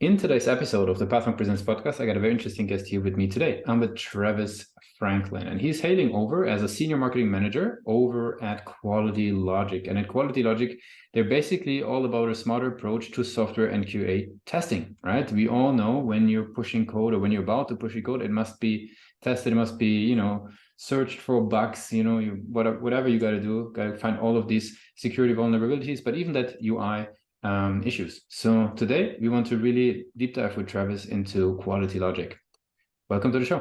In today's episode of the Pathmark Presents podcast, I got a very interesting guest here with me today. I'm with Travis Franklin, and he's hailing over as a senior marketing manager over at QualityLogic. And at QualityLogic, they're basically all about a smarter approach to software and QA testing, right? We all know when you're pushing code or when you're about to push your code, it must be tested, it must be, searched for bugs, whatever you got to do, got to find all of these security vulnerabilities, but even that UI issues. So today we want to really deep dive with Travis into QualityLogic. Welcome to the show.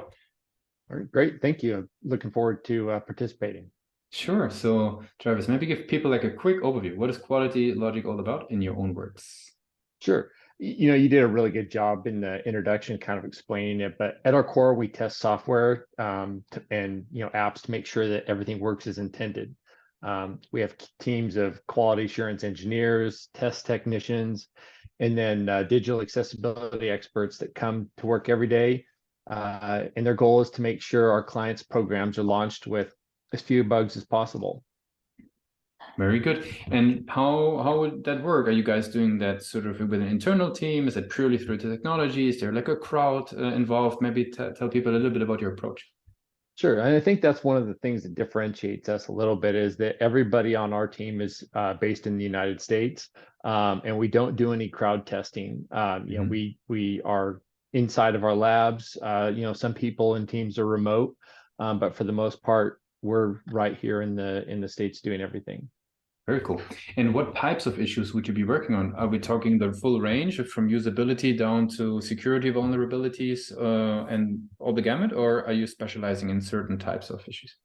All right, great. Thank you. I'm looking forward to participating. Sure. So Travis, maybe give people like a quick overview. What is QualityLogic all about in your own words? Sure. You did a really good job in the introduction, kind of explaining it. But at our core, we test software and apps to make sure that everything works as intended. We have teams of quality assurance engineers, test technicians, and then digital accessibility experts that come to work every day. And their goal is to make sure our clients' programs are launched with as few bugs as possible. Very good. And how would that work? Are you guys doing that sort of with an internal team? Is it purely through the technology? Is there like a crowd involved? Maybe tell people a little bit about your approach. Sure. And I think that's one of the things that differentiates us a little bit is that everybody on our team is based in the United States, and we don't do any crowd testing. We are inside of our labs. Some people and teams are remote, but for the most part, we're right here in the States doing everything. Very cool. And what types of issues would you be working on? Are we talking the full range from usability down to security vulnerabilities and all the gamut, or are you specializing in certain types of issues?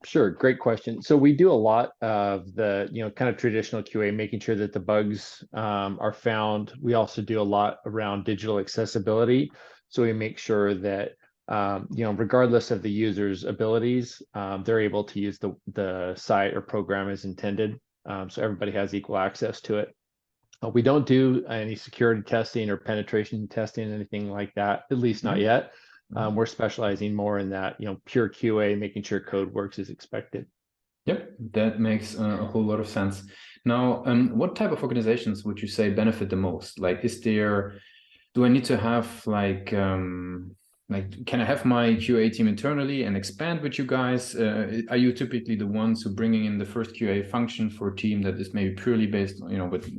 Sure, great question. So we do a lot of the, kind of traditional QA, making sure that the bugs are found. We also do a lot around digital accessibility. So we make sure that, regardless of the user's abilities, they're able to use the site or program as intended. So everybody has equal access to it. We don't do any security testing or penetration testing, anything like that, at least not yet. We're specializing more in that, pure QA, making sure code works as expected. Yep, that makes a whole lot of sense. Now, what type of organizations would you say benefit the most? Like, do I need to have can I have my QA team internally and expand with you guys? Are you typically the ones who bringing in the first QA function for a team that is maybe purely based, with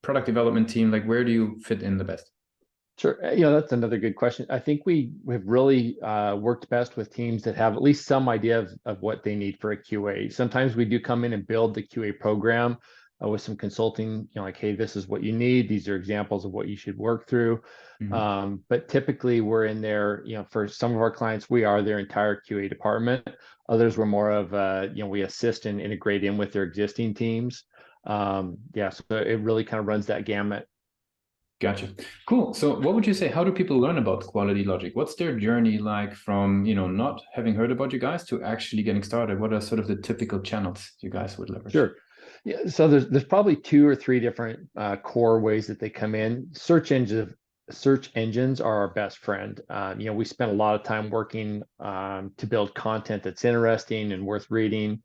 product development team? Like, where do you fit in the best? Sure. That's another good question. I think we have really worked best with teams that have at least some idea of what they need for a QA. Sometimes we do come in and build the QA program with some consulting, like, hey, this is what you need. These are examples of what you should work through. But typically we're in there, for some of our clients, we are their entire QA department. Others we're more of, we assist and integrate in with their existing teams. So it really kind of runs that gamut. Gotcha. Cool. So what would you say, how do people learn about QualityLogic? What's their journey like from, not having heard about you guys to actually getting started? What are sort of the typical channels you guys would leverage? Sure. Yeah, so there's probably two or three different core ways that they come in. Search engines are our best friend. We spend a lot of time working to build content that's interesting and worth reading,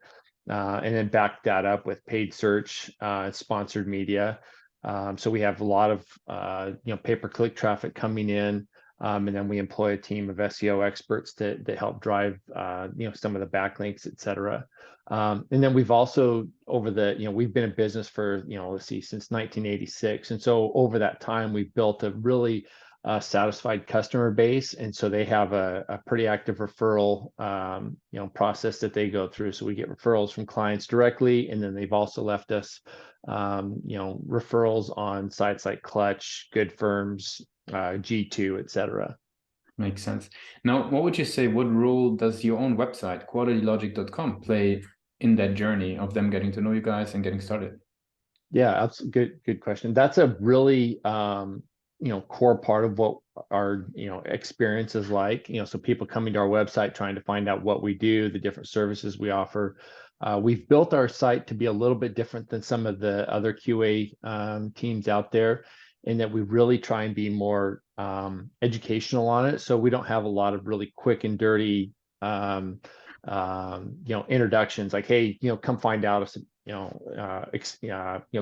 and then back that up with paid search, sponsored media. So we have a lot of pay-per-click traffic coming in, and then we employ a team of SEO experts that help drive some of the backlinks, et cetera. And then we've also we've been in business for since 1986, and so over that time we've built a really satisfied customer base, and so they have a pretty active referral process that they go through. So we get referrals from clients directly, and then they've also left us referrals on sites like Clutch, Good Firms, G2, et cetera. Makes sense. Now, what would you say, what role does your own website, qualitylogic.com, play in that journey of them getting to know you guys and getting started? Yeah, that's good question. That's a really core part of what our experience is like. So people coming to our website trying to find out what we do, the different services we offer. We've built our site to be a little bit different than some of the other QA teams out there, in that we really try and be more educational on it. So we don't have a lot of really quick and dirty introductions like, hey, come find out if,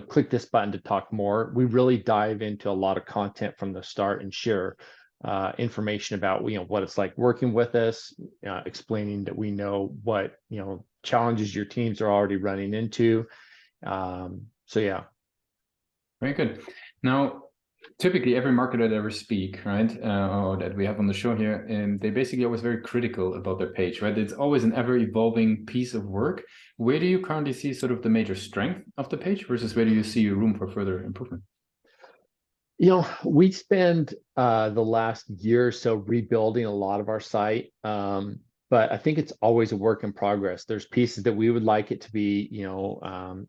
click this button to talk more. We really dive into a lot of content from the start and share information about, what it's like working with us, explaining that we know what, challenges your teams are already running into. So yeah. Very good. Now, typically every marketer that ever speak, right, or that we have on the show here, they basically always very critical about their page, right? It's always an ever-evolving piece of work. Where do you currently see sort of the major strength of the page versus where do you see room for further improvement? We spend the last year or so rebuilding a lot of our site. But I think it's always a work in progress. There's pieces that we would like it to be,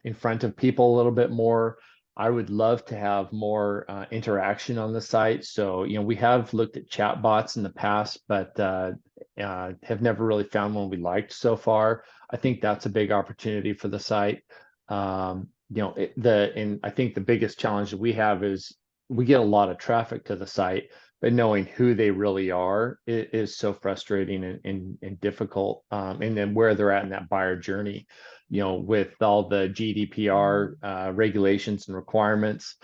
in front of people a little bit more. I would love to have more interaction on the site. So, we have looked at chat bots in the past, but have never really found one we liked so far. I think that's a big opportunity for the site. And I think the biggest challenge that we have is we get a lot of traffic to the site, but knowing who they really are is so frustrating and difficult. And then where they're at in that buyer journey, with all the GDPR regulations and requirements,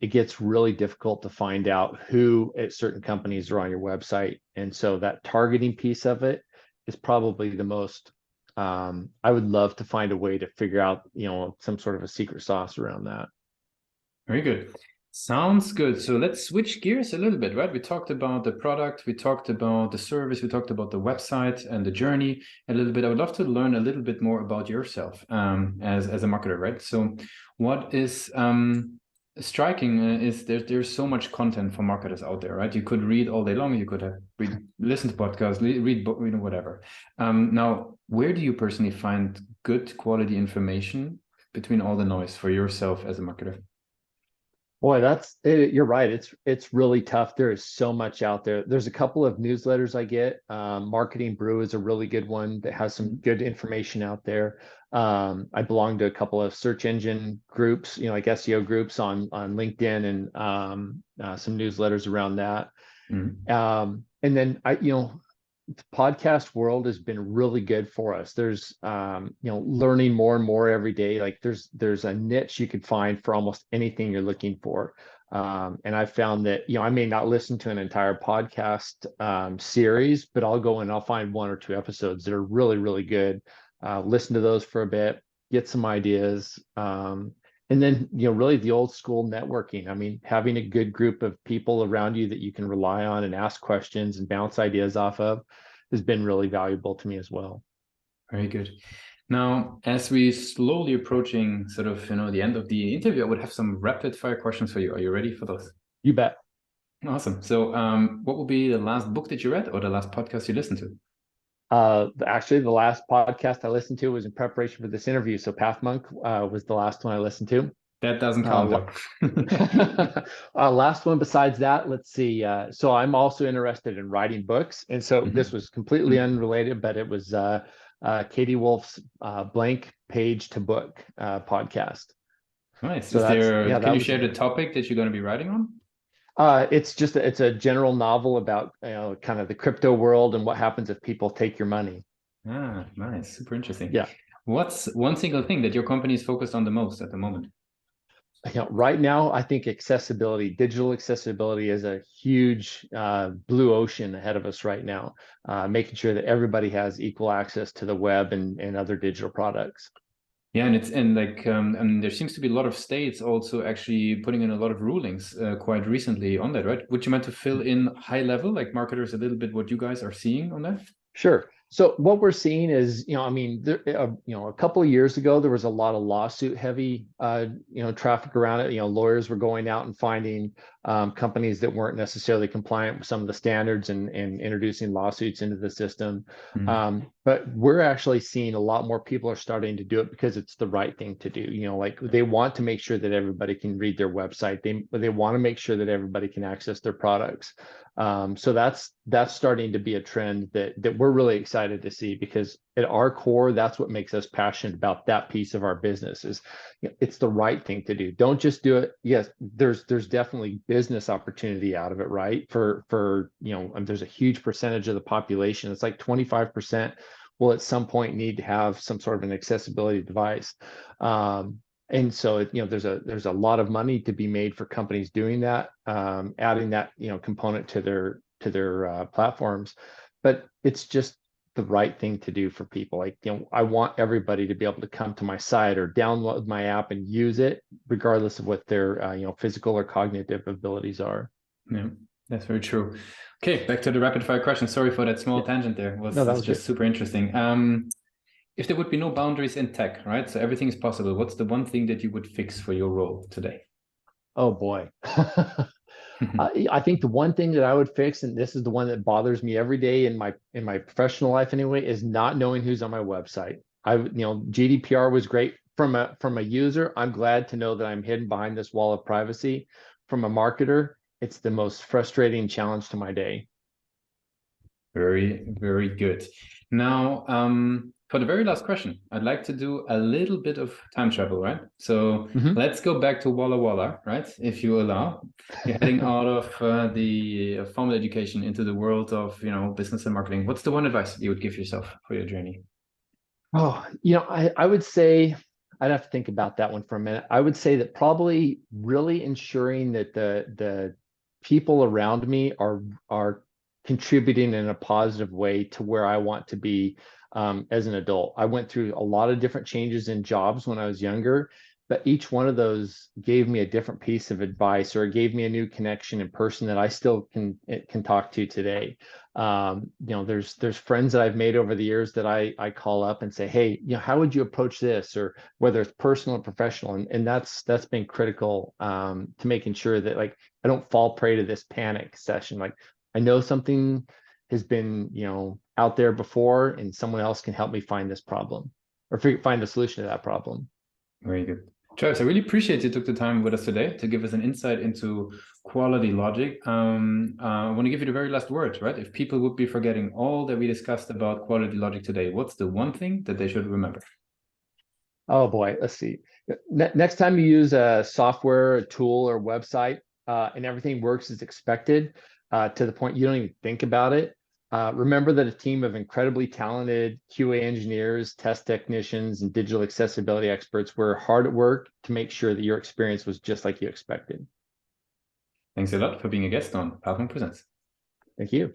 it gets really difficult to find out who at certain companies are on your website. And so that targeting piece of it is probably the most, I would love to find a way to figure out, some sort of a secret sauce around that. Very good. Sounds good. So let's switch gears a little bit, right? We talked about the product, we talked about the service, we talked about the website and the journey a little bit. I would love to learn a little bit more about yourself as a marketer, right? So what is striking is there's so much content for marketers out there, right? You could read all day long, you could listen to podcasts, read book, whatever. Now, where do you personally find good quality information between all the noise for yourself as a marketer? Boy, you're right. It's really tough. There is so much out there. There's a couple of newsletters I get. Marketing Brew is a really good one that has some good information out there. I belong to a couple of search engine groups, like SEO groups on LinkedIn, and some newsletters around that. And then the podcast world has been really good for us. There's learning more and more every day. Like there's a niche you could find for almost anything you're looking for. And I found that I may not listen to an entire podcast series, but I'll go and I'll find one or two episodes that are really, really good. Listen to those for a bit, get some ideas. And then, really the old school networking. I mean, having a good group of people around you that you can rely on and ask questions and bounce ideas off of has been really valuable to me as well. Very good. Now, as we slowly approaching sort of, the end of the interview, I would have some rapid fire questions for you. Are you ready for those? You bet. Awesome. So what would be the last book that you read or the last podcast you listened to? Actually, the last podcast I listened to was in preparation for this interview. So Path Monk was the last one I listened to. That doesn't count though. Last one besides that, let's see. So I'm also interested in writing books. And so this was completely unrelated, but it was Katie Wolf's Blank Page to Book podcast. Nice. So can you share the topic that you're going to be writing on? It's a general novel about kind of the crypto world and what happens if people take your money. Ah, nice. Super interesting. Yeah. What's one single thing that your company is focused on the most at the moment? Right now, I think digital accessibility is a huge blue ocean ahead of us right now, making sure that everybody has equal access to the web and other digital products. Yeah, and there seems to be a lot of states also actually putting in a lot of rulings quite recently on that, right? Would you mind to fill in high level, like marketers, a little bit what you guys are seeing on that? Sure. So what we're seeing is, a couple of years ago, there was a lot of lawsuit heavy, traffic around it. Lawyers were going out and finding companies that weren't necessarily compliant with some of the standards and introducing lawsuits into the system. But we're actually seeing a lot more people are starting to do it because it's the right thing to do. Like they want to make sure that everybody can read their website. They want to make sure that everybody can access their products. So that's starting to be a trend that we're really excited to see, because at our core, that's what makes us passionate about that piece of our business is it's the right thing to do. Don't just do it. Yes, there's definitely business opportunity out of it, right? For there's a huge percentage of the population. It's like 25% will at some point need to have some sort of an accessibility device. And so, there's a lot of money to be made for companies doing that, adding that, component to their platforms. But it's just the right thing to do for people. Like, I want everybody to be able to come to my site or download my app and use it, regardless of what their, physical or cognitive abilities are. Yeah, that's very true. Okay, back to the rapid fire question. Sorry for that small tangent there. No, that was Just good. super interesting. If there would be no boundaries in tech, right? So everything is possible. What's the one thing that you would fix for your role today? Oh boy. I think the one thing that I would fix, and this is the one that bothers me every day in my professional life anyway, is not knowing who's on my website. GDPR was great from a user. I'm glad to know that I'm hidden behind this wall of privacy. From a marketer, it's the most frustrating challenge to my day. Very, very good. Now, for the very last question, I'd like to do a little bit of time travel, right? So let's go back to Walla Walla, right? If you allow. You're heading out of the formal education into the world of, business and marketing. What's the one advice you would give yourself for your journey? Oh, I would say I'd have to think about that one for a minute. I would say that probably really ensuring that the people around me are contributing in a positive way to where I want to be as an adult. I went through a lot of different changes in jobs when I was younger, but each one of those gave me a different piece of advice, or it gave me a new connection in person that I still can talk to today. There's friends that I've made over the years that I call up and say, hey, how would you approach this, or whether it's personal or professional, and that's been critical to making sure that, like, I don't fall prey to this panic session. Like, I know something has been out there before, and someone else can help me find this problem or find the solution to that problem. Very good. Travis, I really appreciate you took the time with us today to give us an insight into QualityLogic. I want to give you the very last word, right? If people would be forgetting all that we discussed about QualityLogic today, what's the one thing that they should remember? Oh boy, let's see. Next time you use a software, a tool, or website, and everything works as expected, to the point you don't even think about it, remember that a team of incredibly talented QA engineers, test technicians, and digital accessibility experts were hard at work to make sure that your experience was just like you expected. Thanks a lot for being a guest on Pathway Presents. Thank you.